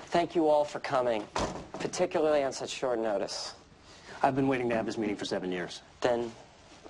Thank you all for coming, particularly on such short notice. I've been waiting to have this meeting for 7 years. Then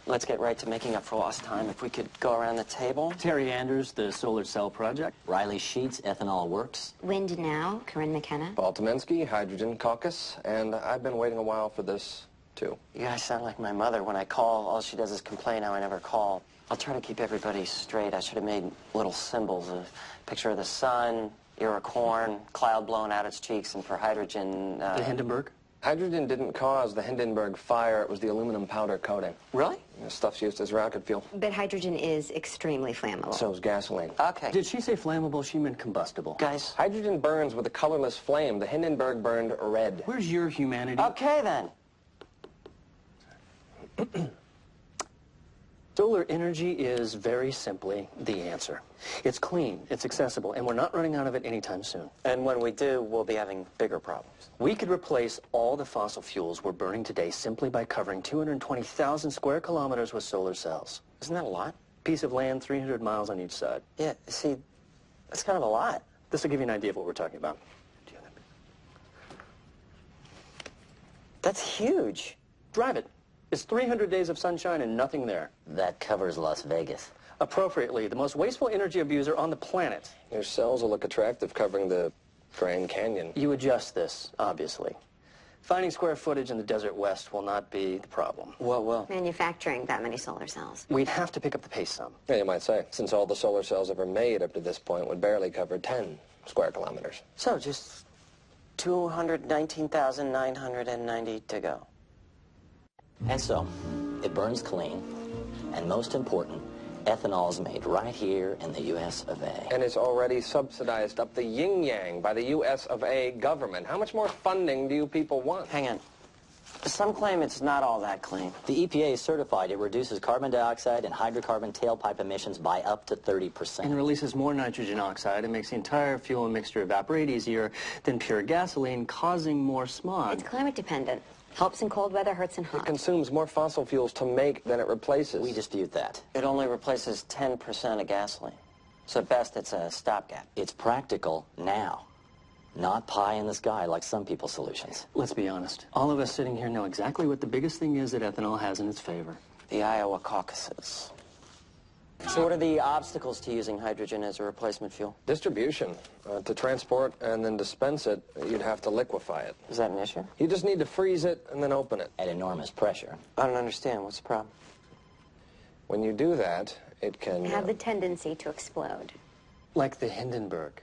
let's get right to making up for lost time. If we could go around the table. Terry Anders, the solar cell project. Riley Sheets, Ethanol Works. Wind Now, Corinne McKenna. Paul Tomensky, Hydrogen Caucus, and I've been waiting a while for this, too. You guys sound like my mother. When I call, all she does is complain how I never call. I'll try to keep everybody straight. I should have made little symbols, a picture of the sun, ear of corn, cloud blowing out its cheeks, and for hydrogen... The Hindenburg? Hydrogen didn't cause the Hindenburg fire. It was the aluminum powder coating. Really? The stuff's used as rocket fuel. But hydrogen is extremely flammable. So is gasoline. Okay. Did she say flammable? She meant combustible. Guys. Hydrogen burns with a colorless flame. The Hindenburg burned red. Where's your humanity? Okay, then. Solar energy is very simply the answer. It's clean, it's accessible, and we're not running out of it anytime soon. And when we do, we'll be having bigger problems. We could replace all the fossil fuels we're burning today simply by covering 220,000 square kilometers with solar cells. Isn't that a lot? Piece of land, 300 miles on each side. Yeah, see, that's kind of a lot. This will give you an idea of what we're talking about. That's huge. Drive it. It's 300 days of sunshine and nothing there. That covers Las Vegas. Appropriately, the most wasteful energy abuser on the planet. Your cells will look attractive covering the Grand Canyon. You adjust this, obviously. Finding square footage in the desert west will not be the problem. Well. Manufacturing that many solar cells. We'd have to pick up the pace some. Yeah, you might say, since all the solar cells ever made up to this point would barely cover 10 square kilometers. So, just 219,990 to go. And so, it burns clean, and most important, ethanol is made right here in the U.S. of A. And it's already subsidized up the yin-yang by the U.S. of A. government. How much more funding do you people want? Hang on. Some claim it's not all that clean. The EPA is certified it reduces carbon dioxide and hydrocarbon tailpipe emissions by up to 30%. And releases more nitrogen oxide and makes the entire fuel and mixture evaporate easier than pure gasoline, causing more smog. It's climate dependent. Helps in cold weather, hurts in hot. It consumes more fossil fuels to make than it replaces. We dispute that. It only replaces 10% of gasoline. So at best, it's a stopgap. It's practical now, not pie in the sky like some people's solutions. Let's be honest. All of us sitting here know exactly what the biggest thing is that ethanol has in its favor. The Iowa caucuses. So what are the obstacles to using hydrogen as a replacement fuel? Distribution. To transport and then dispense it, you'd have to liquefy it. Is that an issue? You just need to freeze it and then open it. At enormous pressure. I don't understand. What's the problem? When you do that, it can... Have the tendency to explode. Like the Hindenburg.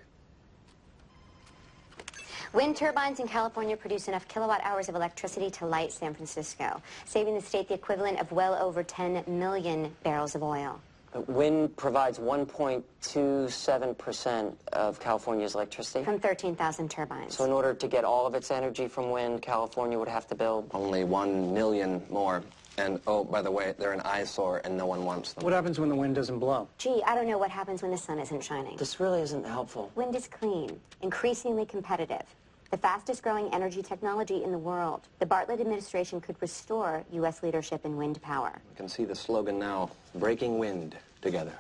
Wind turbines in California produce enough kilowatt hours of electricity to light San Francisco, saving the state the equivalent of well over 10 million barrels of oil. Wind provides 1.27% of California's electricity. From 13,000 turbines. So in order to get all of its energy from wind, California would have to build... Only 1 million more. And, oh, by the way, they're an eyesore and no one wants them. What happens when the wind doesn't blow? Gee, I don't know what happens when the sun isn't shining. This really isn't helpful. Wind is clean, increasingly competitive. The fastest growing energy technology in the world. The Bartlett administration could restore U.S. leadership in wind power. You can see the slogan now, breaking wind together.